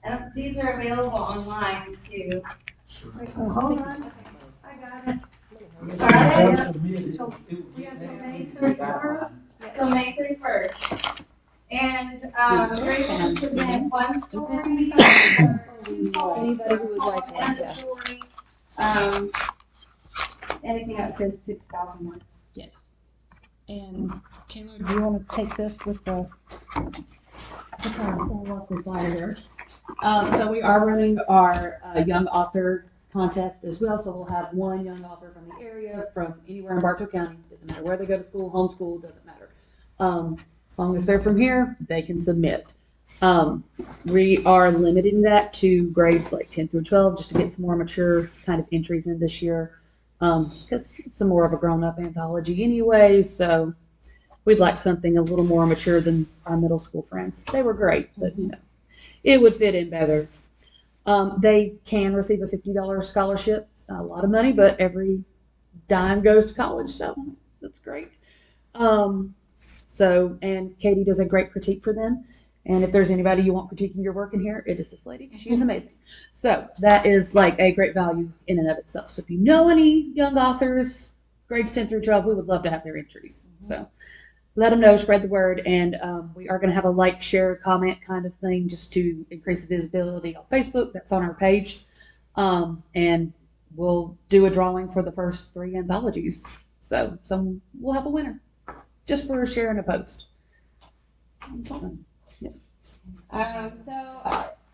And these are available online too. Wait, hold on. I got it. Got it? So we got till May 31st. So May 31st. And grades can submit one story or two poems, Anybody who would like one, and a yeah. story. Anything up to 6,000 words. Yes. And Kayla, do you want to take this with the? So we are running our young author contest as well. So we'll have one young author from the area, from anywhere in Bartow County. Doesn't matter where they go to school, homeschool, doesn't matter. As long as they're from here, they can submit. We are limiting that to grades like 10 through 12 just to get some more mature kind of entries in this year. Because it's a more of a grown-up anthology anyway, so we'd like something a little more mature than our middle school friends. They were great, but you know, it would fit in better. They can receive a $50 scholarship. It's not a lot of money, but every dime goes to college, so that's great. And Katie does a great critique for them. And if there's anybody you want critiquing your work in here, it is this lady. She's amazing. So that is like a great value in and of itself. So if you know any young authors, grades 10 through 12, we would love to have their entries. So let them know, spread the word, and we are going to have a like, share, comment kind of thing just to increase the visibility on Facebook. That's on our page. And we'll do a drawing for the first 3 anthologies. So we'll have a winner just for sharing a post. So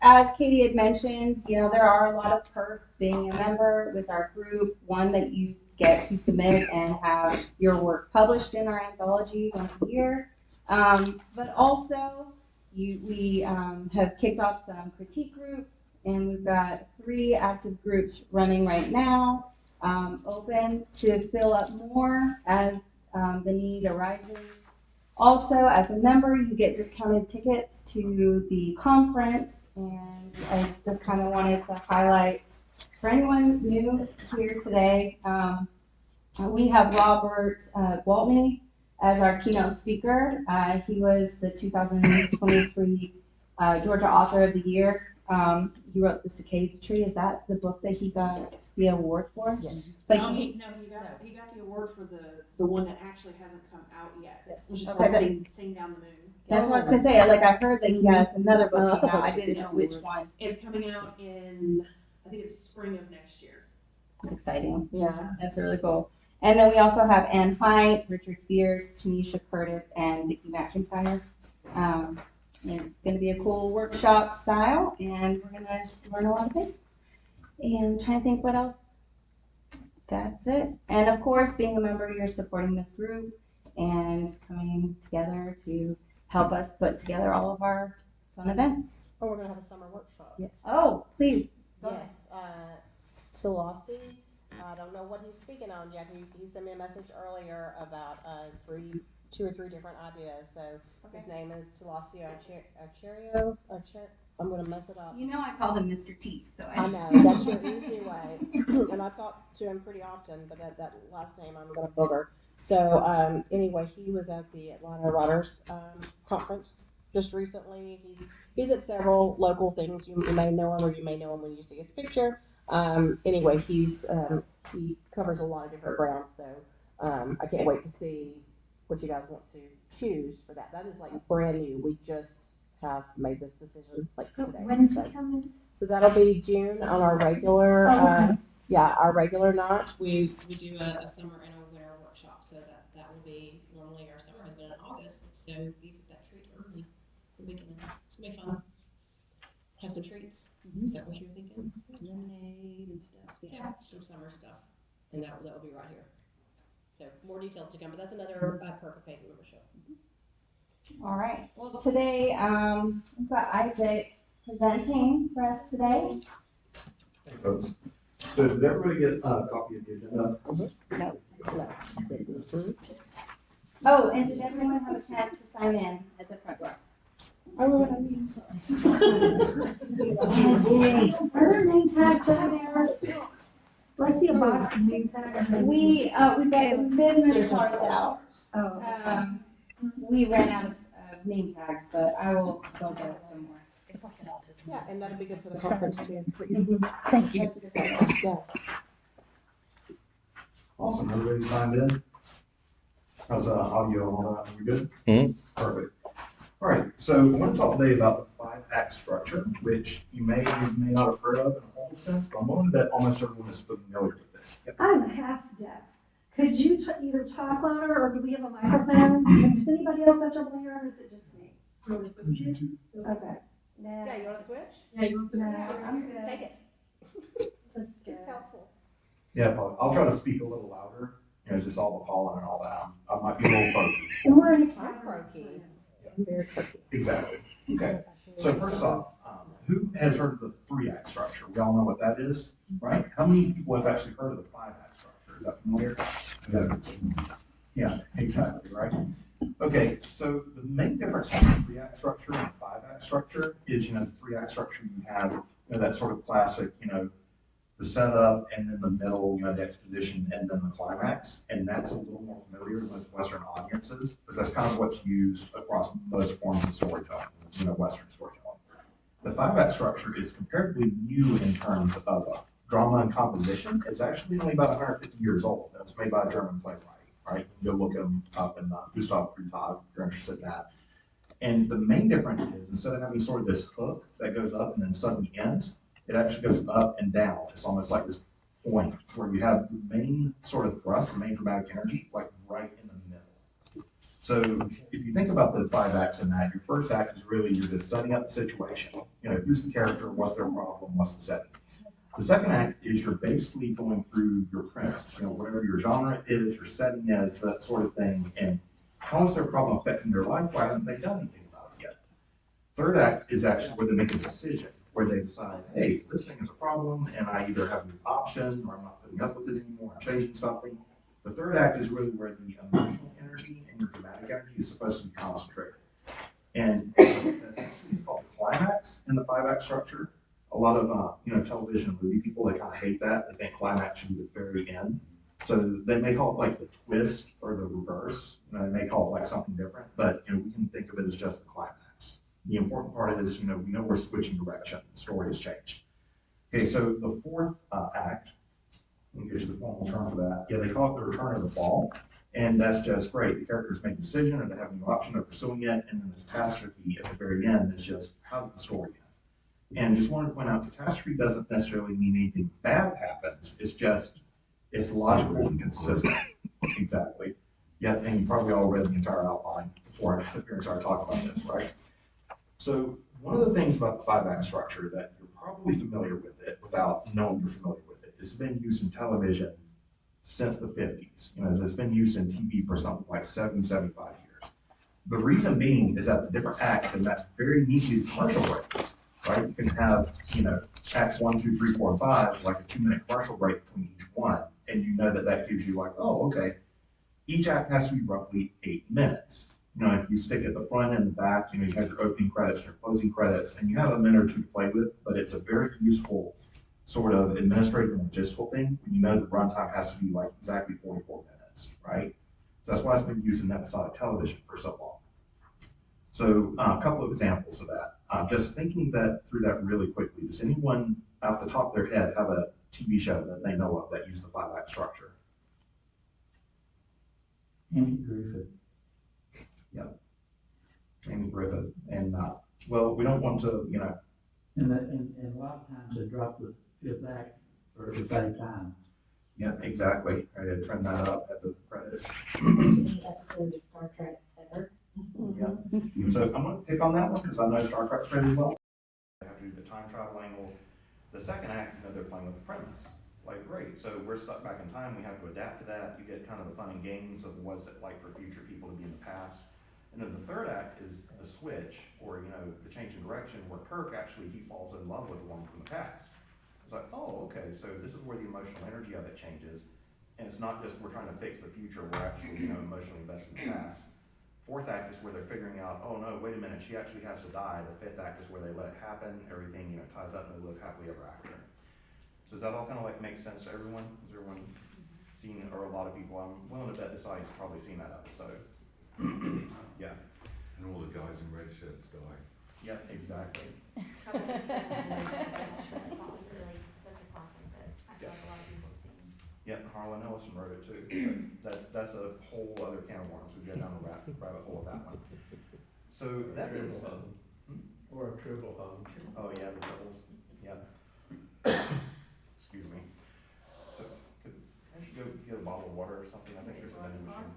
as Katie had mentioned, you know, there are a lot of perks being a member with our group. One, that you get to submit and have your work published in our anthology once a year. But also, we have kicked off some critique groups, and we've got 3 active groups running right now, open to fill up more as the need arises. Also, as a member, you get discounted tickets to the conference, and I just kind of wanted to highlight, for anyone new here today, we have Robert Gwaltney as our keynote speaker. He was the 2023 Georgia Author of the Year. He wrote The Cicada Tree. Is that the book that he got the award for? Yes. But he got the award for the one that actually hasn't come out yet. Yes. Which is Okay, called Sing Down the Moon. That's what I was gonna say. Like, I heard that he has another book coming out. I didn't know which one. It's coming out in, I think it's spring of next year. It's exciting. Yeah. That's really cool. And then we also have Anne Hyde, Richard Fierce, Tanisha Curtis, and Vicki McIntyre. And it's going to be a cool workshop style, and we're going to learn a lot of things. And I'm trying to think what else. That's it. And of course, being a member, you're supporting this group and coming together to help us put together all of our fun events. Oh, we're gonna have a summer workshop. Yes. Oh, please. Yes, Tulasi, I don't know what he's speaking on yet. He sent me a message earlier about 2 or 3 different ideas. So his name is Tulasi Archerio. I'm gonna mess it up. You know, I called him Mr. T, so I know, that's your easy way. And I talk to him pretty often, but that last name I'm gonna booger. So anyway, he was at the Atlanta Writers Conference just recently. He's at several local things. You may know him, or you may know him when you see his picture. Anyway, he covers a lot of different grounds. So I can't wait to see what you guys want to choose for that. That is like brand new. We just have made this decision like So today. when is it coming? So that'll be June on our regular, our regular night. We do a summer and a winter workshop. So that will be, normally our summer has been in August. So we get that treat early. It's gonna be fun. Have some treats. Is that what you're thinking? Lemonade and stuff. Yeah, some summer stuff. And that will be right here. So more details to come, but that's another perk of paid membership. All right. Well, today we've got Isaac presenting for us today. Hey, folks. So did everybody get a copy of the agenda? No. Oh, and did everyone have a chance to sign in at the front door? Are there name tags over there? Do I see a box of name tags? We've got some business cards out. Oh. We ran out of name tags, but I will go get some more. It's like an autism. Yeah, and that'd be good for the Sorry. conference too. Please. Thank you. Yeah. Awesome, everybody signed in? How's audio and all that, we good? Perfect. All right, so I want to talk today about the 5-act structure, which you may not have heard of in a formal sense, but I'm willing to bet almost everyone is familiar with it. Yep. I'm half deaf. Could you either talk louder or do we have a microphone? Does anybody else have trouble hearing or is it just me? Okay. Yeah, you wanna switch? No, I'm good. Take it. That's good. It's helpful. Yeah, I'll try to speak a little louder, just all the pollen and all that. I might be a little croaky. And we're in a I'm cavern. croaky. I'm very croaky. Exactly. Okay. So first off, who has heard of the 3-act structure? We all know what that is, right? How many people have actually heard of the 5-act structure? Is that familiar? Yeah, exactly, right? Okay, so the main difference between the 3-act structure and the 5-act structure is, the 3-act structure, you have, that sort of classic, the setup and then the middle, the exposition and then the climax. And that's a little more familiar with Western audiences because that's kind of what's used across most forms of storytelling, Western storytelling. The 5-act structure is comparatively new in terms of drama and composition. It's actually only about 150 years old. It was made by a German playwright, right? You can go look him up in Gustav Frühtag if you're interested in that. And the main difference is instead of having sort of this hook that goes up and then suddenly ends, it actually goes up and down. It's almost like this point where you have the main sort of thrust, the main dramatic energy, like right in the middle. So if you think about the 5 acts in that, your first act is really you're just setting up the situation. Who's the character, what's their problem, what's the setting. The second act is you're basically going through your premise, whatever your genre is, your setting is, that sort of thing, and how is their problem affecting their life? Why haven't they done anything about it yet? Third act is actually where they make a decision, where they decide, hey, this thing is a problem, and I either have an option, or I'm not putting up with it anymore, I'm changing something. The third act is really where the emotional energy and your dramatic energy is supposed to be concentrated. And that's actually, it's called the climax in the 5-act structure. A lot of, television and movie people, they kind of hate that. They think climax should be the very end. So they may call it like the twist or the reverse. They may call it like something different, but, we can think of it as just the climax. The important part is, we know we're switching direction. The story has changed. Okay, so the 4th act, let me get you the formal term for that. Yeah, they call it the return of the fall. And that's just great. The characters make a decision or they have no option of pursuing it. And then the catastrophe at the very end is just how did the story end? And just wanted to point out, catastrophe doesn't necessarily mean anything bad happens. It's logical and consistent. Exactly. Yeah, and you probably all read the entire outline before I started talking about this, right? So one of the things about the 5-act structure that you're probably familiar with it without knowing you're familiar with it, it's been used in television since the 50s. It's been used in TV for something like 70, 75 years. The reason being is that the different acts in that very neatly commercial breaks, right? You can have, acts 1, 2, 3, 4, and 5, like a 2-minute commercial break between each one. And that gives you like, oh, okay. Each act has to be roughly 8 minutes. If you stick at the front and the back, you have your opening credits, your closing credits, and you have a minute or two to play with, but it's a very useful sort of administrative and logistical thing when the runtime has to be like exactly 44 minutes, right? So that's why it's been used in episodic television for so long. So a couple of examples of that. Just thinking through that really quickly, does anyone off the top of their head have a TV show that they know of that uses the 5-act structure? Andy Griffith. Yep. Amy Griffith. And, well, we don't want to, And a lot of times they drop the 5th act for the same time. Yeah, exactly. I had to trim that up at the credits. Episode of Star Trek ever. Yeah. So I'm going to pick on that one because I know Star Trek pretty well. They have to do the time travel angle. The second act, they're playing with the premise. Like, great, so we're stuck back in time. We have to adapt to that. You get kind of the fun and games of what's it like for future people to be in the past. And then the third act is the switch, or, the change in direction where Kirk actually, he falls in love with a woman from the past. It's like, oh, okay, so this is where the emotional energy of it changes. And it's not just we're trying to fix the future, we're actually, emotionally invested in the past. 4th act is where they're figuring out, oh no, wait a minute, she actually has to die. The 5th act is where they let it happen, everything, ties up and they live happily ever after. So does that all kind of like make sense to everyone? Has everyone seen, or a lot of people, I'm willing to bet this audience has probably seen that episode. Yeah. And all the guys in red shirts die. Yep, exactly. trouble with that. Really, that's a classic that I feel like a lot of people have seen. Yep, Harlan Ellison wrote it too. That's a whole other can of worms. We go down the rabbit hole of that one. So that is, Or a triple hung. oh yeah, the doubles, yeah. Excuse me. So, I should go get a bottle of water or something. I think there's a vending machine.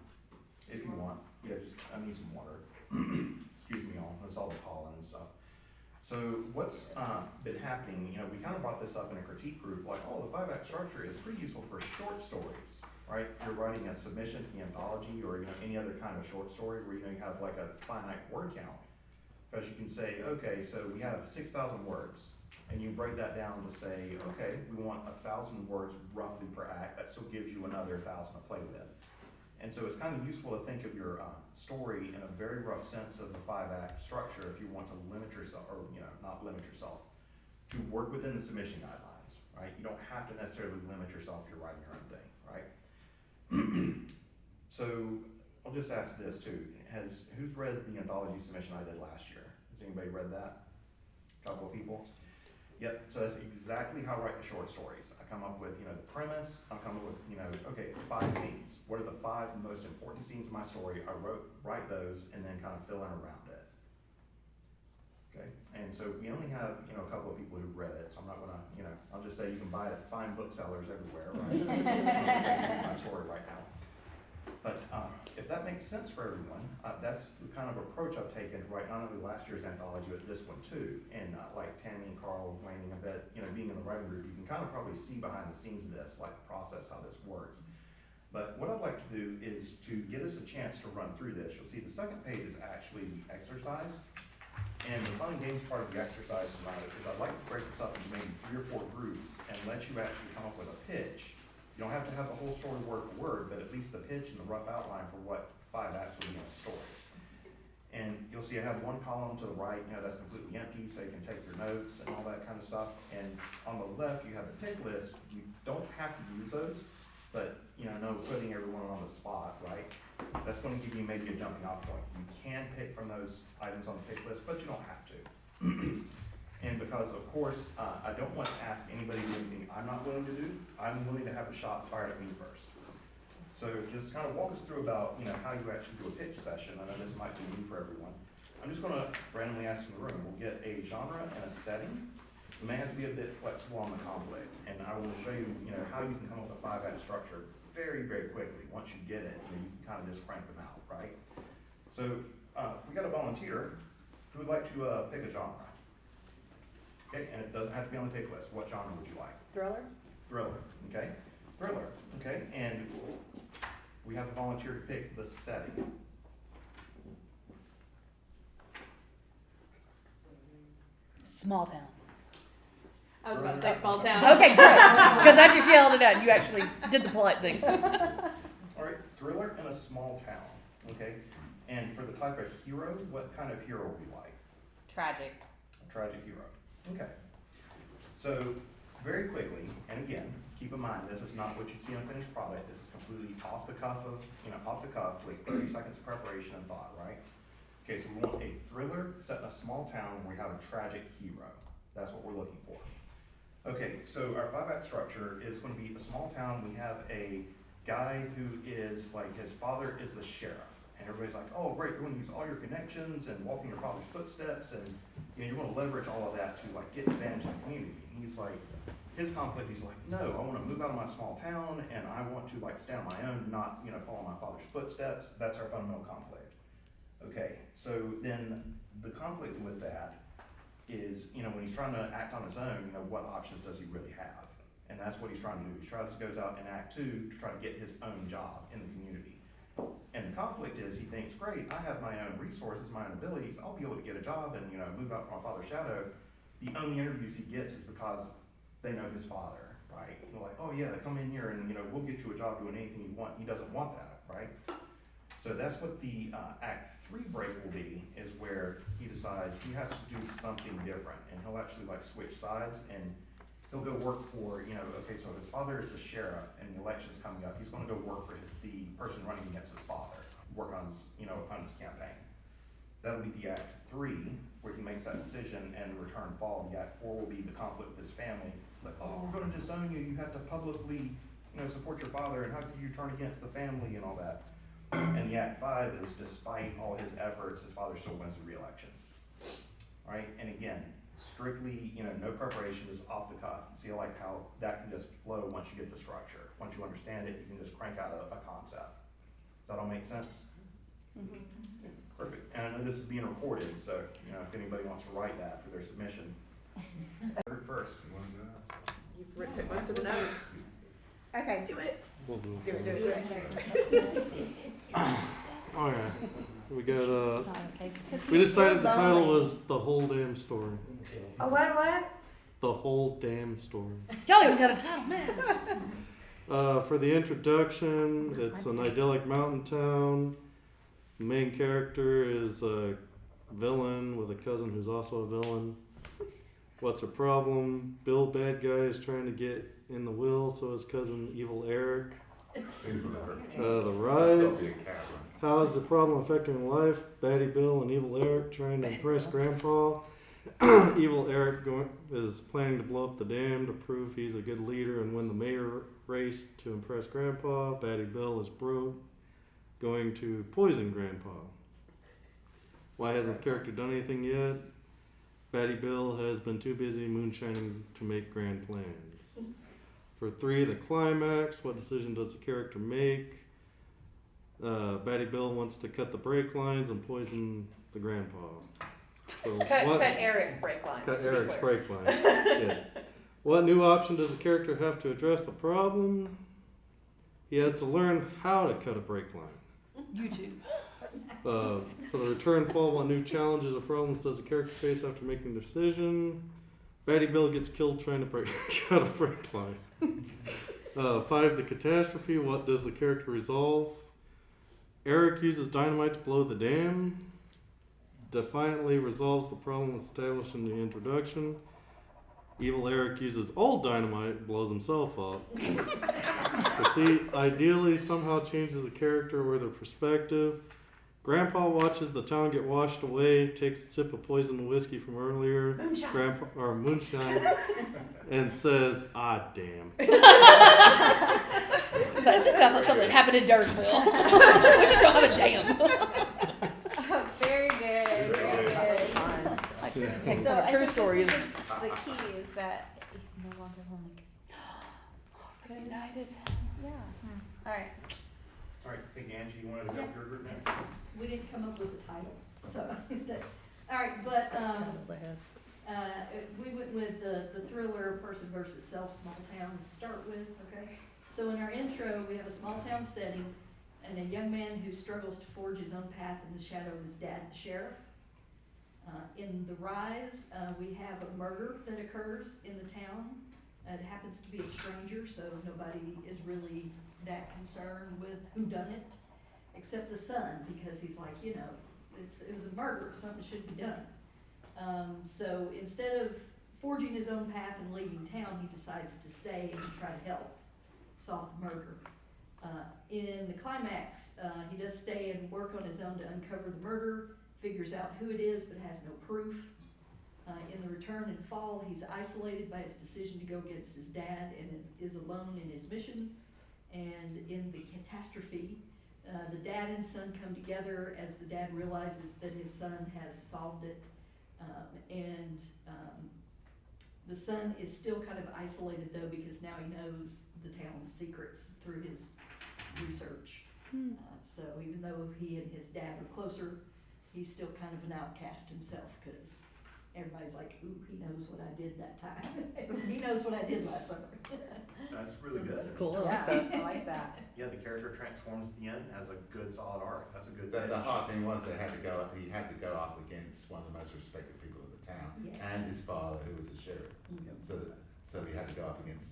If you want, yeah, just, I need some water. Excuse me all, it's all the pollen and stuff. So what's been happening, you know, we kind of brought this up in a critique group, like, oh, the 5-act structure is pretty useful for short stories, right? If you're writing a submission to the anthology or, you know, any other kind of short story where you have like a finite word count. Because you can say, okay, so we have 6,000 words, and you break that down to say, okay, we want 1,000 words roughly per act. That still gives you another 1,000 to play with. And so it's kind of useful to think of your story in a very rough sense of the 5-act structure if you want to limit yourself, or, you know, not limit yourself, to work within the submission guidelines, right? You don't have to necessarily limit yourself if you're writing your own thing, right? So I'll just ask this too. Who's read the anthology submission I did last year? Has anybody read that? A couple of people? Yep, so that's exactly how I write the short stories. I come up with, you know, the premise, I come up with, you know, okay, 5 scenes. What are the 5 most important scenes of my story? I write those and then kind of fill in around it. Okay, and so we only have, you know, a couple of people who've read it, so I'm not gonna, you know, I'll just say you can buy it at fine booksellers everywhere, right? My story right now. But if that makes sense for everyone, that's the kind of approach I've taken to write not only last year's anthology, but this one too. And like Tammy and Carl landing a bit, you know, being in the writing group, you can kind of probably see behind the scenes of this, like the process, how this works. But what I'd like to do is to get us a chance to run through this. You'll see the second page is actually the exercise. And the fun and games part of the exercise tonight is I'd like to break this up into maybe 3 or 4 groups and let you actually come up with a pitch. You don't have to have the whole story word for word, but at least the pitch and the rough outline for what 5 acts will be in a story. And you'll see I have one column to the right, you know, that's completely empty, so you can take your notes and all that kind of stuff. And on the left, you have the pick list. You don't have to use those, but, you know, no putting everyone on the spot, right? That's going to give you maybe a jumping off point. You can pick from those items on the pick list, but you don't have to. And because, of course, I don't want to ask anybody to do anything I'm not willing to do, I'm willing to have the shots fired at me first. So just kind of walk us through about, you know, how you actually do a pitch session. I know this might be new for everyone. I'm just going to randomly ask in the room. We'll get a genre and a setting. We may have to be a bit flexible on the conflict, and I will show you, you know, how you can come up with a 5-act structure very, very quickly. Once you get it, you can kind of just crank them out, right? So if we got a volunteer who would like to pick a genre. Okay, and it doesn't have to be on the pick list. What genre would you like? Thriller? Thriller, okay. Thriller, okay. And we have a volunteer to pick the setting. Small town. I was about to say small town. Okay, good. Because I just yelled it out. You actually did the polite thing. All right, thriller in a small town, okay. And for the type of hero, what kind of hero would you like? Tragic. A tragic hero. Okay. So very quickly, and again, just keep in mind, this is not what you see on a finished product. This is completely off the cuff, like 30 seconds of preparation and thought, right? Okay, so we want a thriller set in a small town where we have a tragic hero. That's what we're looking for. Okay, so our 5-act structure is going to be a small town. We have a guy who is like, his father is the sheriff. And everybody's like, oh great, you're going to use all your connections and walk in your father's footsteps, and you know, you're going to leverage all of that to like get advantage in the community. And he's like, his conflict, he's like, no, I want to move out of my small town and I want to like stand on my own, not, you know, follow my father's footsteps. That's our fundamental conflict. Okay, so then the conflict with that is, you know, when he's trying to act on his own, you know, what options does he really have? And that's what he's trying to do. He goes out in Act 2 to try to get his own job in the community. And the conflict is, he thinks, great, I have my own resources, my own abilities, I'll be able to get a job and, you know, move out from my father's shadow. The only interviews he gets is because they know his father, right? They're like, oh yeah, come in here and, you know, we'll get you a job doing anything you want. He doesn't want that, right? So that's what the Act 3 break will be, is where he decides he has to do something different, and he'll actually like switch sides, and he'll go work for, you know, okay, so his father is the sheriff and the election's coming up, he's going to go work for the person running against his father, work on his, you know, opponent's campaign. That'll be the Act 3, where he makes that decision, and the return fall. The Act 4 will be the conflict with his family. Like, oh, we're gonna disown you, you have to publicly, support your father, and how could you turn against the family and all that? And the Act 5 is, despite all his efforts, his father still wins the re-election. All right, and again, strictly, no preparation, is off the cuff. See, like how that can just flow once you get the structure. Once you understand it, you can just crank out a concept. Does that all make sense? Mm-hmm. Perfect. And I know this is being recorded, so, if anybody wants to write that for their submission. First. You've took most of the notes. Okay. Do it. We'll do Do it. it, do it. Oh yeah. We got Because we he's decided so the title lonely. was The Whole Damn Story. Oh, what? The Whole Damn Story. Y'all even got a title, man. For the introduction, it's an idyllic mountain town. The main character is a villain with a cousin who's also a villain. What's the problem? Bill, bad guy, is trying to get in the will, so his cousin, evil Eric. The rise. How is the problem affecting life? Batty Bill and evil Eric trying to impress Grandpa. Evil Eric is planning to blow up the dam to prove he's a good leader and win the mayor race to impress Grandpa. Batty Bill is broke, going to poison Grandpa. Why hasn't the character done anything yet? Batty Bill has been too busy moonshining to make grand plans. For 3, the climax, what decision does the character make? Batty Bill wants to cut the brake lines and poison the grandpa. So Cut Eric's brake lines. Cut to be Eric's clear. brake lines. Yeah. What new option does the character have to address the problem? He has to learn how to cut a brake line. YouTube. For the return fall, what new challenges or problems does the character face after making a decision? Batty Bill gets killed trying to cut a brake line. 5, the catastrophe, what does the character resolve? Eric uses dynamite to blow the dam. Defiantly resolves the problem established in the introduction. Evil Eric uses old dynamite and blows himself up. Ideally somehow changes the character or their perspective. Grandpa watches the town get washed away, takes a sip of poisoned whiskey from earlier, moonshine, and says, "Ah, damn." This sounds like something that happened in Dirtsville. We just don't have a dam. Very good, very good. Like this is taken So from I a true think story. this is the key is that he's no longer lonely because he's United. yeah. All right. All right, I think Angie, you wanted to go for your group next? We didn't come up with a title, so. All right, but, we went with the thriller person versus self, small town to start with, okay? So in our intro, we have a small town setting and a young man who struggles to forge his own path in the shadow of his dad, the sheriff. In the rise, we have a murder that occurs in the town. It happens to be a stranger, so nobody is really that concerned with who done it, except the son, because he's like, it was a murder, something should be done. So instead of forging his own path and leaving town, he decides to stay and try to help solve the murder. In the climax, he does stay and work on his own to uncover the murder, figures out who it is but has no proof. In the return and fall, he's isolated by his decision to go against his dad and is alone in his mission. And in the catastrophe, the dad and son come together as the dad realizes that his son has solved it. The son is still kind of isolated though, because now he knows the town's secrets through his research. So even though he and his dad are closer, he's still kind of an outcast himself, because everybody's like, ooh, he knows what I did that time. He knows what I did last summer. That's really good. That's cool. Yeah, I like that. Yeah, the character transforms at the end, has a good solid arc. That's a good The finish. hard thing was he had to go up against one of the most respected people in the town, Yes. and his father, who was the sheriff. So he had to go up against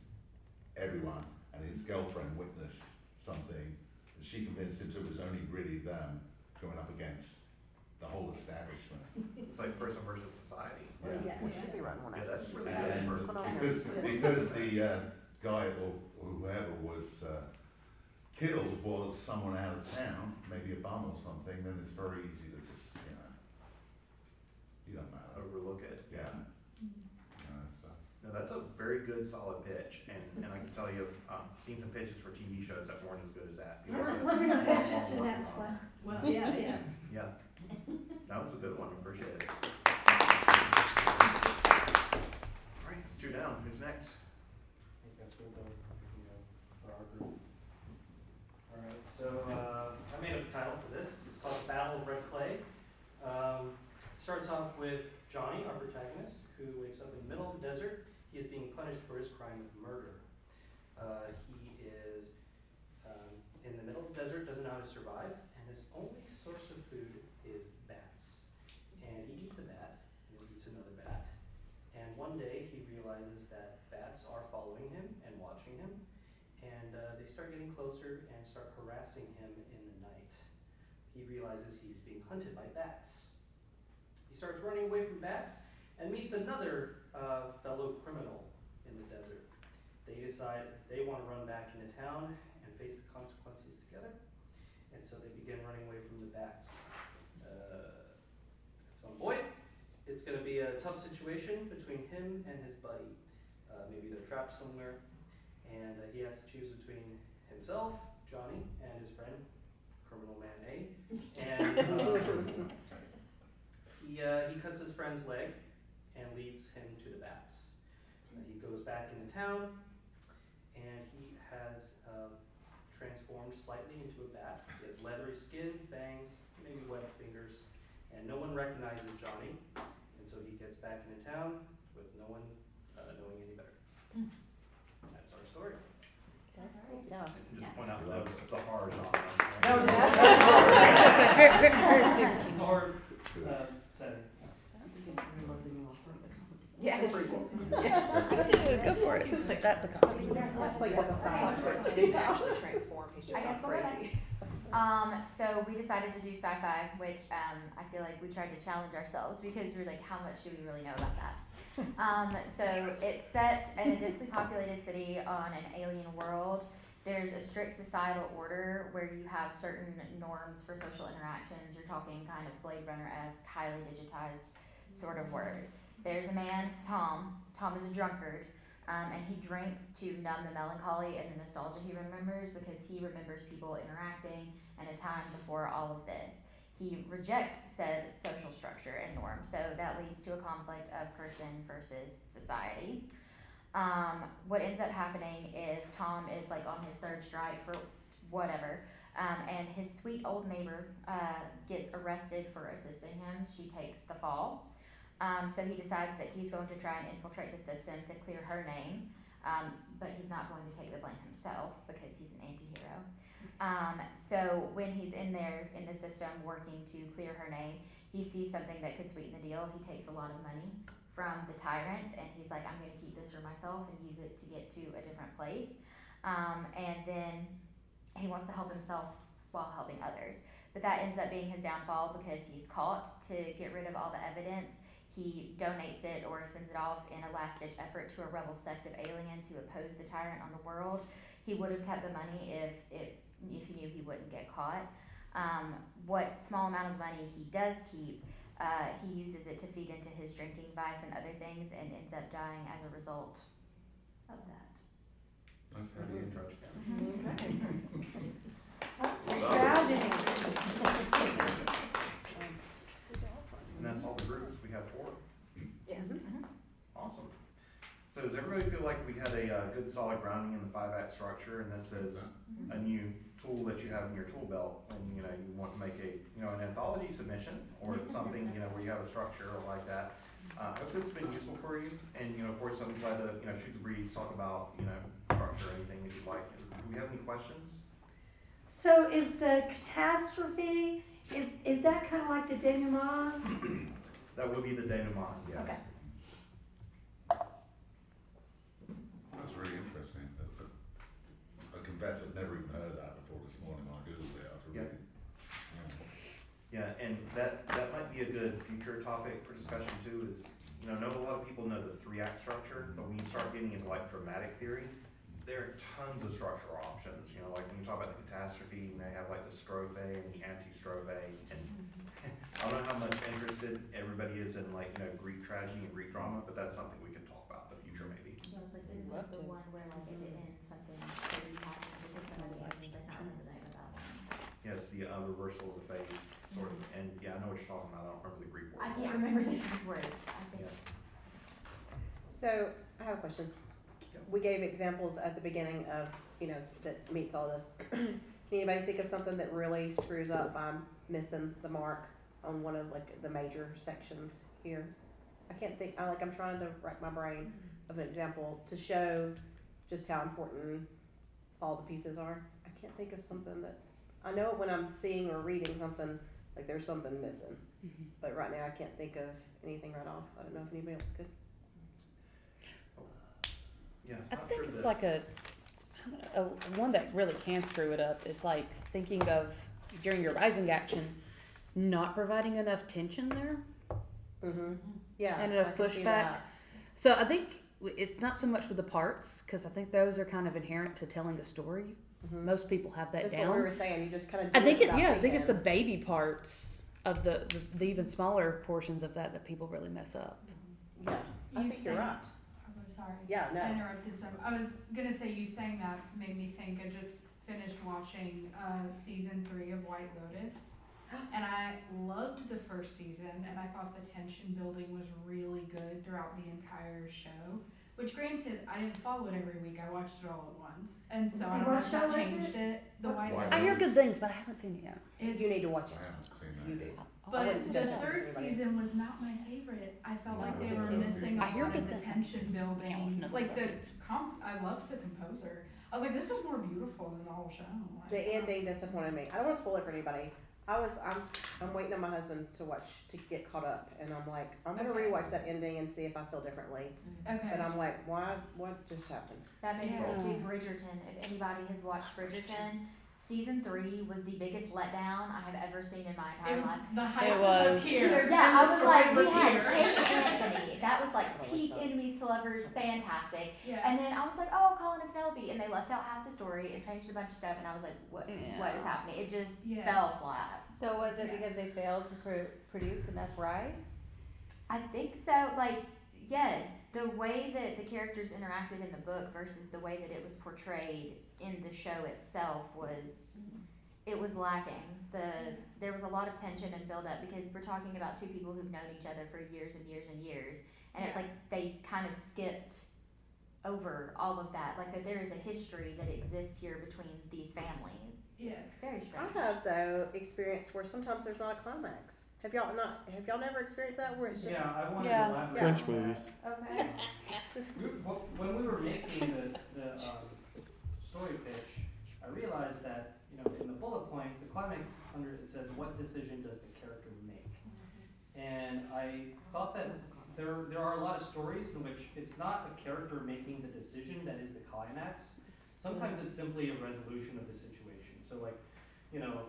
everyone, and his girlfriend witnessed something. She convinced him it was only really them going up against the whole establishment. It's like person versus society. Yeah. We should be running one Yeah, out. that's really And good. Put on there. because the guy or whoever was killed was someone out of town, maybe a bum or something, then it's very easy to just, you don't matter. overlook it. Yeah. So. No, that's a very good, solid pitch, and I can tell you, I've seen some pitches for TV shows that weren't as good as that. We're gonna pitch it to Netflix. Well, yeah. Yeah, that was a good one, appreciate it. All right, it's 2 down, who's next? I think that's what for our group. Alright, so I made up a title for this. It's called Battle of Red Clay. Starts off with Johnny, our protagonist, who wakes up in the middle of the desert. He is being punished for his crime of murder. He is in the middle of the desert, doesn't know how to survive, and his only source of food is bats. And he eats a bat, and he eats another bat. And one day he realizes that bats are following him and watching him, and they start getting closer and start harassing him in the night. He realizes he's being hunted by bats. He starts running away from bats and meets another fellow criminal in the desert. They decide they want to run back into town and face the consequences together, and so they begin running away from the bats. At some point, it's going to be a tough situation between him and his buddy. Maybe they're trapped somewhere, and he has to choose between himself, Johnny, and his friend, Criminal Man A. And he cuts his friend's leg and leaves him to the bats. He goes back into town, and he has transformed slightly into a bat. He has leathery skin, fangs, maybe webbed fingers, and no one recognizes Johnny. And so he gets back into town with no one knowing any better. That's our story. Yeah. And just point out that was the horror genre. That was It's a hard setting. Yes. Go for it. That's a copy. Leslie has a silent twist. He didn't actually transform. He's just I guess not we'll go crazy. So we decided to do sci-fi, which I feel like we tried to challenge ourselves because we're like, how much do we really know about that? So it's set in a densely populated city on an alien world. There's a strict societal order where you have certain norms for social interactions. You're talking kind of Blade Runner-esque, highly digitized sort of word. There's a man, Tom. Tom is a drunkard, and he drinks to numb the melancholy and the nostalgia he remembers because he remembers people interacting in a time before all of this. He rejects said social structure and norm, so that leads to a conflict of person versus society. What ends up happening is Tom is like on his 3rd strike for whatever, and his sweet old neighbor gets arrested for assisting him. She takes the fall. So he decides that he's going to try and infiltrate the system to clear her name, but he's not going to take the blame himself because he's an anti-hero. So when he's in there in the system working to clear her name, he sees something that could sweeten the deal. He takes a lot of money from the tyrant and he's like, I'm going to keep this for myself and use it to get to a different place. And then he wants to help himself while helping others. But that ends up being his downfall because he's caught. To get rid of all the evidence, he donates it or sends it off in a last-ditch effort to a rebel sect of aliens who oppose the tyrant on the world. He would have kept the money if he knew he wouldn't get caught. What small amount of money he does keep, he uses it to feed into his drinking vice and other things and ends up dying as a result of that. Nice heavy intro. Tragedy. And that's all the groups, we have 4. Yeah. Awesome. So does everybody feel like we had a good solid grounding in the 5-act structure, and this is a new tool that you have in your tool belt when you want to make an anthology submission or something where you have a structure like that? I hope this has been useful for you, and of course I'm glad to shoot the breeze, talk about structure or anything that you'd like. Do we have any questions? So is the catastrophe, is that kind of like the denouement? That would be the denouement, yes. Okay. That's really interesting. I confess I've never even heard of that before this morning when I Googled it after reading. Yeah, and that might be a good future topic for discussion too, is, I know a lot of people know the 3-act structure, but when you start getting into like dramatic theory, there are tons of structural options, you know, like when you talk about the catastrophe, you may have like the strophe and the anti-strophe, and I don't know how much interested everybody is in like, you know, Greek tragedy and Greek drama, but that's something we can talk about in the future maybe. Yeah, it's like the one where like at the end something crazy happens because somebody ends, I can't remember the name of that one. Yes, the reversal of the faith, sort of, and yeah, I know what you're talking about, I don't remember the Greek word. I can't remember the Greek word, I think. Yeah. So, I have a question. We gave examples at the beginning of, you know, that meets all this. Can anybody think of something that really screws up by missing the mark on one of like the major sections here? I can't think, I'm trying to rack my brain of an example to show just how important all the pieces are. I can't think of something that, I know it when I'm seeing or reading something, like there's something missing. But right now I can't think of anything right off. I don't know if anybody else could. Yeah, I not think sure it's that- like a one that really can screw it up is like thinking of during your rising action, not providing enough tension there Yeah. and I enough can see pushback. that. So I think it's not so much with the parts because I think those are kind of inherent to telling a story. Most people have that That's down. what we were saying. You just kind of. I think it's I think it's the baby parts of the even smaller portions of that people really mess up. Yeah, I You think you're say- right. I'm sorry. Yeah, no. I interrupted some. I was gonna say you saying that made me think. I just finished watching season 3 of White Lotus, and I loved the first season, and I thought the tension building was really good throughout the entire show. Which, granted, I didn't follow it every week. I watched it all at once, and so I don't know What if that show is changed it. The White White Lotus. I hear good things, but I haven't seen it yet. It's, You need to watch it. I haven't seen that. You do. I But wouldn't the suggest it to third anybody. season was not my favorite. I felt like they were missing I a hear lot of good the things. tension Yeah, building. no, Like the it's- I loved the composer. I was like, this is more beautiful than the whole show. Like, The ending disappointed me. I don't want to spoil it for anybody. I'm waiting on my husband to get caught up, and I'm like, I'm gonna Okay. rewatch that ending and see if I feel differently. Okay. But I'm like, what just happened? That made me Yeah. think too, Bridgerton, if anybody has watched Bridgerton, season 3 was the biggest letdown I have ever seen in my It entire was life. the hype It was was. up here. Yeah, and I the was story like, we was had here. Kate Anthony. That was like peak enemies to lovers, fantastic. Yeah. And then I was like, oh, Colin and Penelope, and they left out half the story and changed a bunch of stuff, and I was like, what is happening? It just Yes. fell flat. So was it Yeah. because they failed to produce enough rice? I think so. Like, yes, the way that the characters interacted in the book versus the way that it was portrayed in the show itself was, it was lacking. There was a lot of tension and build up because we're talking about two people who've known each other for years and years and years, and it's Yeah. like they kind of skipped over all of that. Like that there is a history that exists here between these families. Yes. It's very I strange. have though experienced where sometimes there's not a climax. Have y'all never experienced that where it's just Yeah, I wanted Yeah. to elaborate French on that. movies. Okay. When we were making the story pitch, I realized that, you know, in the bullet point, the climax under it says, what decision does the character make? And I thought that there are a lot of stories in which it's not the character making the decision that is the climax. Sometimes it's simply a resolution of the situation. So like, you know,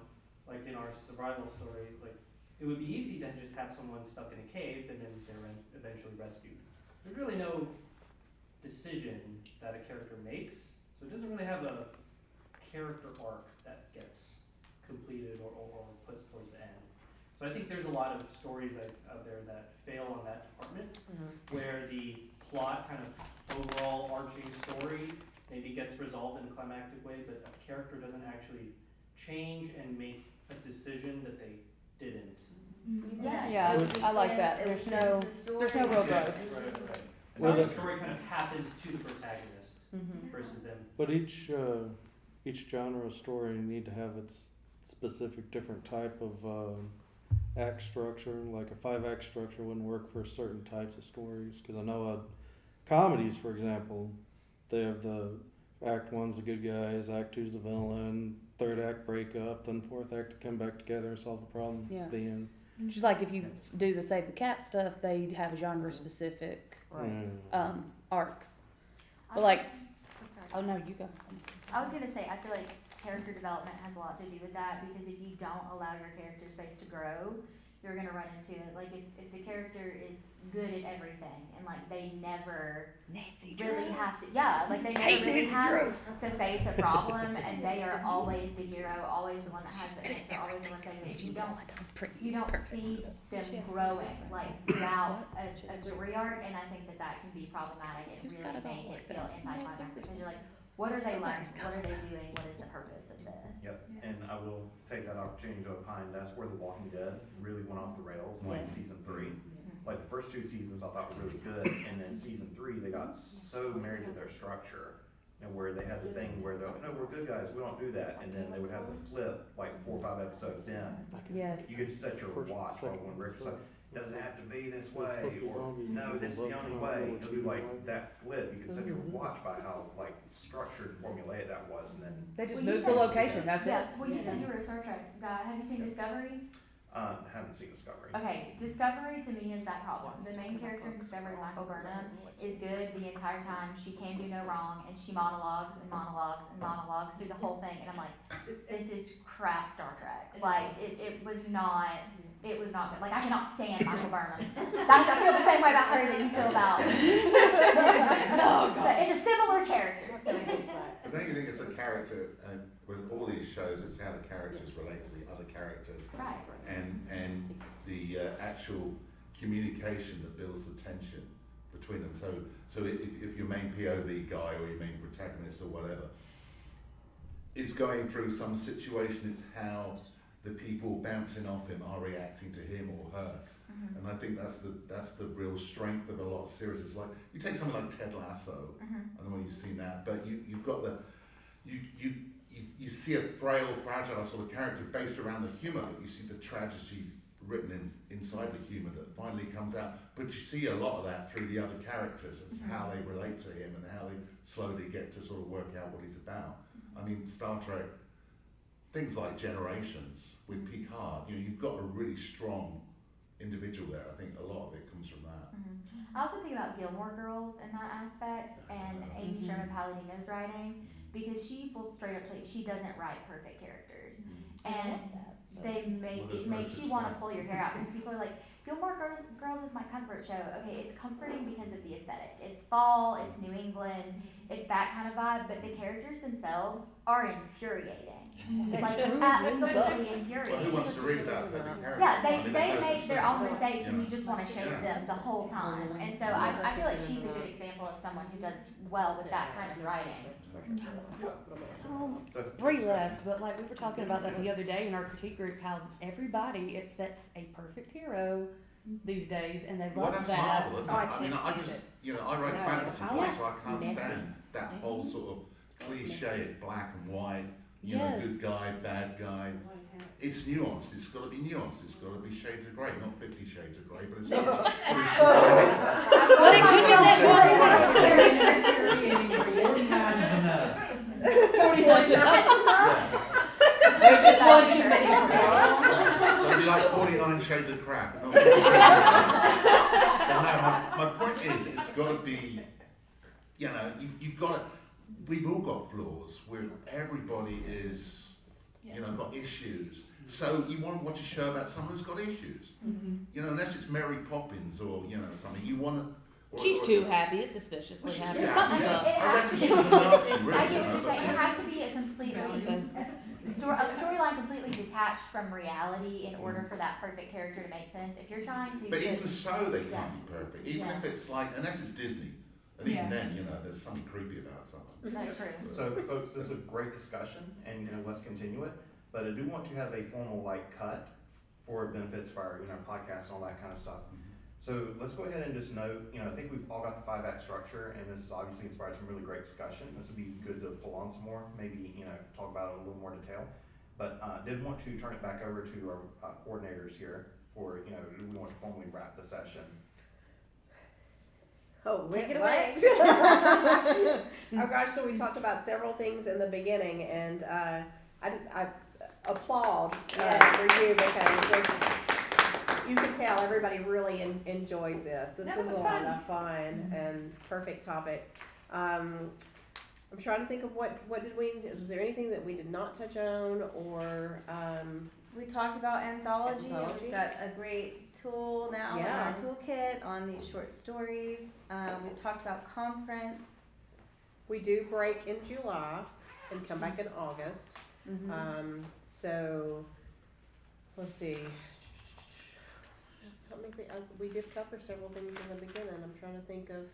like in our survival story, like it would be easy to just have someone stuck in a cave and then they're eventually rescued. There's really no decision that a character makes, so it doesn't really have a character arc that gets completed or put towards the end. So I think there's a lot of stories out there that fail on that department, where the plot kind of overall arching story maybe gets resolved in a climactic way, but a character doesn't actually change and make a decision that they didn't. Yes. Yeah, I like that. It There's was no the there's no story. real Yeah, growth. right. Well, So the the- story kind of happens to the protagonist versus them. But each genre of story need to have its specific different type of act structure. Like a 5-act structure wouldn't work for certain types of stories. Because I know comedies, for example, they have the act 1's the good guys, act 2's the villain, 3rd act breakup, then 4th act to come back together and solve the problem Yeah. at the end. Just like if you do the Save the Cat stuff, they have genre specific arcs. But like, Sorry. oh no, you go. I was gonna say, I feel like character development has a lot to do with that because if you don't allow your character space to grow, you're gonna run into it. Like if the character is good at everything and like they never Nancy really Drew. have to, yeah, like they Hate never really Nancy have Drew. to face a problem, and they are always the hero, always the one that has the answer, always the one saying it. You don't see them growing like throughout a story arc, and I think that can be problematic and Who's got really it all make like it feel that? anticlimactic because you're like, what are they learning? What are they doing? What is the purpose of this? Yep, and I will take that opportunity to opine, that's where The Walking Dead really went off the rails, like Yes. season 3. Like the first 2 seasons I thought were really good, and then season 3, they got so married to their structure, and where they had the thing where they're like, no, we're good guys, we don't do that, and then they would have the flip, like 4 or 5 episodes in. Yes. You could set your watch, like when Rick's like, doesn't have to be this way, or no, this is the only way. It'll be like that flip. You can set your watch by how like structured and formulaic that was, and then They just Well, you moved the said- location, that's Yeah, it. well, you said you were a Star Trek guy. Have you seen Discovery? haven't seen Discovery. Okay, Discovery to me is that problem. The main character in Discovery, Michael Burnham, is good the entire time. She can do no wrong, and she monologues and monologues and monologues through the whole thing. And I'm like, this is crap Star Trek. Like, it was not good. Like, I cannot stand Michael Burnham. I feel the same way about her that you feel about. So it's a similar character. So it is that. But don't you think it's a character, and with all these shows, it's how the characters relate to the other characters, Right. and the actual communication that builds the tension between them. So if your main POV guy or your main protagonist or whatever is going through some situation, it's how the people bouncing off him are reacting to him or her. Mm-hmm. And I think that's the real strength of a lot of series. It's like, you take something like Ted Lasso, I don't know if you've seen that, but you've got you see a frail, fragile sort of character based around the humour, but you see the tragedy written inside the humour that finally comes out. But you see a lot of that through the other characters. It's how they relate to him and how they slowly get to sort of work out what he's about. I mean, Star Trek, things like Generations with Picard, you've got a really strong individual there. I think a lot of it comes from that. I also think about Gilmore Girls in that aspect, and Amy Sherman Palladino's writing, because she will straight up tell you she doesn't write perfect characters, and they make it makes you want to pull your hair out because people are like, Gilmore Girls is my comfort show. Okay, it's comforting because of the aesthetic. It's fall, it's New England, it's that kind of vibe, but the characters themselves are infuriating. Like, absolutely infuriating. Well, who wants to read about those characters? Yeah, they make their own mistakes and you just want to shake them the whole time. And so I feel like she's a good example of someone who does well with that kind of writing. Bree left, but like we were talking about that the other day in our critique group, how everybody expects a perfect hero these days, and they Well, love that's that. Marvel, isn't it? Oh, I I mean, can't I stand just, it. I write No, fantasy I books, like so I can't messy. stand that whole sort of cliche black and white, Yes. good guy, bad guy. It's nuanced. It's got to be nuanced. It's got to be shades of grey, not 50 Shades of Grey, but it's got to What did you think that 49's enough. There's just one too many for me. It'll be like 49 Shades of Crap. No, my point is, it's got to be, you've got to, we've all got flaws where everybody is, got issues. So you want to watch a show about someone who's got issues. Unless it's Mary Poppins or, something, you want to. She's too happy. It's suspiciously happy. too Something's happy. up. I reckon she's a Nazi, really. I get what you're saying. It has to be a completely a storyline completely detached from reality in order for that perfect character to make sense. If you're trying to, But even so, they Yeah. can't be perfect. Even Yeah. if it's like, unless it's Disney, and even Yeah. then, there's something creepy about something. That's true. So, folks, this is a great discussion, and let's continue it. But I do want to have a formal cut for benefits for our podcast and all that kind of stuff. So let's go ahead and just note, I think we've all got the 5-act structure, and this has obviously inspired some really great discussion. This would be good to pull on some more, maybe talk about it in a little more detail. But did want to turn it back over to our coordinators here for we want to formally wrap the session. Oh, Take it what? away. Oh gosh, so we talked about several things in the beginning, and I applaud for you because you can tell everybody really enjoyed this. This was a lot of fun and perfect topic. I'm trying to think of what did we, was there anything that we did not touch on, or We talked about anthology. Anthology. We've got a great tool now Yeah. in our toolkit on these short stories. We've talked about conference. We do break in July and come back in August. So, let's see. We did cover several things in the beginning. I'm trying to think of.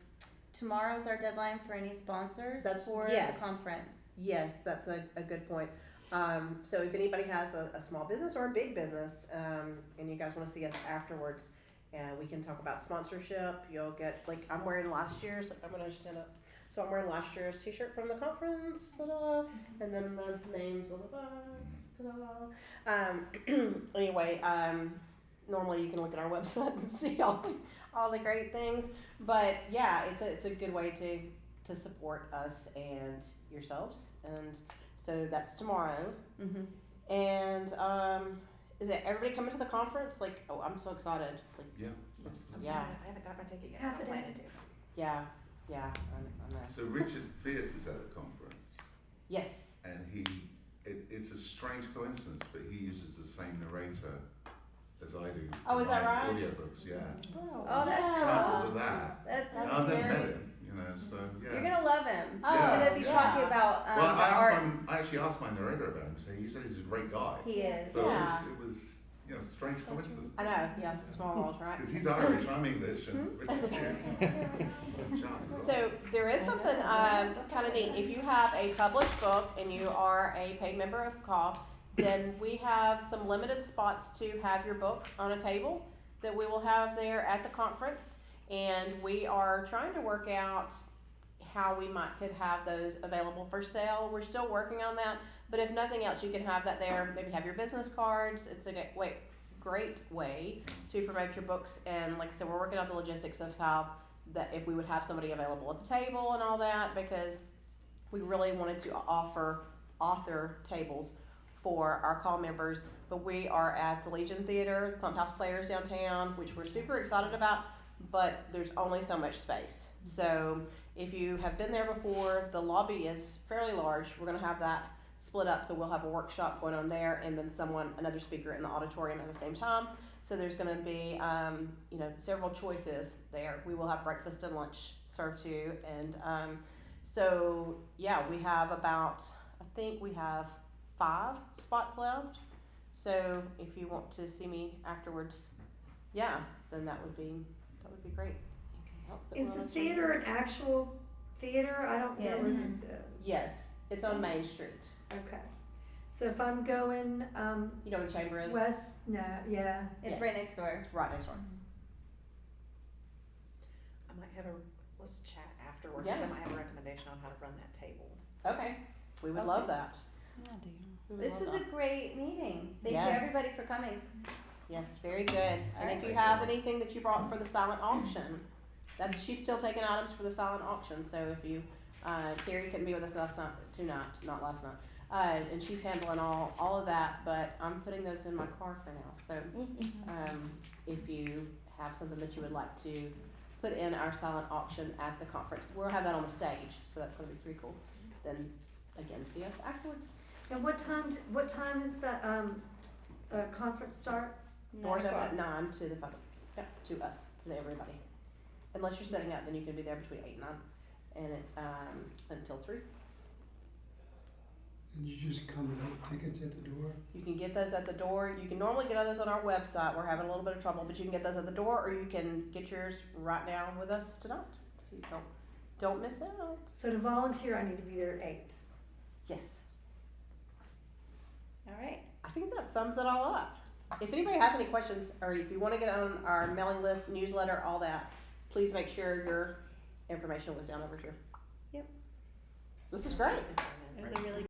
Tomorrow's our deadline for any sponsors for yes. the conference. Yes, that's a good point. So if anybody has a small business or a big business, and you guys want to see us afterwards, we can talk about sponsorship. You'll get, like, I'm wearing last year's, I'm going to stand up. So I'm wearing last year's t-shirt from the conference, ta-da, and then the names on the back, ta-da. Anyway, normally you can look at our website and see all the great things, but yeah, it's a good way to support us and yourselves, and so that's tomorrow. And is it everybody coming to the conference? Like, oh, I'm so excited. Like, Yeah. yeah, I haven't got my ticket yet. Half I'm a day. planning to. yeah, I know. So Richard Fierce is at the conference, Yes. and it's a strange coincidence, but he uses the same narrator as I do. Oh, for is that my right? Audiobooks, yeah. Oh, that's Chances cool. of that. That's And I've never very. met him, you know, so yeah. You're gonna love him. Oh, He's gonna be yeah. talking about Well, the art. I actually asked my narrator about him, so he said he's a great guy. He is. So Yeah. it was, you know, strange coincidence. I know, yeah, it's a small world, right? Because he's Irish, I'm English, and Richard's Jewish. So there is something kind of neat. If you have a published book and you are a paid member of CAW, then we have some limited spots to have your book on a table that we will have there at the conference. And we are trying to work out how we could have those available for sale. We're still working on that, but if nothing else, you can have that there. Maybe have your business cards. It's a great way to promote your books. And like I said, we're working out the logistics of how that if we would have somebody available at the table and all that, because we really wanted to offer author tables for our call members. But we are at the Legion Theater, Pump House Players downtown, which we're super excited about, but there's only so much space. So if you have been there before, the lobby is fairly large. We're gonna have that split up, so we'll have a workshop going on there and then another speaker in the auditorium at the same time. So there's gonna be, several choices there. We will have breakfast and lunch served too. And so yeah, we have I think we have 5 spots left. So if you want to see me afterwards, yeah, then that would be great. Anything else that Is we the wanna talk theater an actual theater? I don't know where Yes. this is. Yes, it's on Main Street. Okay. So if I'm going, You know where the chamber is? west, no, yeah. It's Yes. right next door. It's right next door. I might have let's chat afterwards, Yeah. because I might have a recommendation on how to run that table. Okay, we would love that. Oh, dear. We would This love was that. a great meeting. Thank you Yes. everybody for coming. Yes, very good. And Alright. if you have anything that you brought for the silent auction, she's still taking items for the silent auction. So if you, Terry couldn't be with us last night, not last night. And she's handling all of that, but I'm putting those in my car for now. So, if you have something that you would like to put in our silent auction at the conference, we'll have that on the stage. So that's going to be pretty cool. Then again, see us afterwards. And what time is the conference start? Doors open at 9 to the public. Yep, to us, to everybody. Unless you're setting up, then you can be there between 8 and 9, and until 3. And you just come with tickets at the door? You can get those at the door. You can normally get others on our website. We're having a little bit of trouble, but you can get those at the door, or you can get yours right now with us tonight, so you don't miss out. So to volunteer, I need to be there at 8. Yes, All right. I think that sums it all up. If anybody has any questions, or if you want to get on our mailing list, newsletter, all that, please make sure your information was down over here. Yep. This is great. It was a really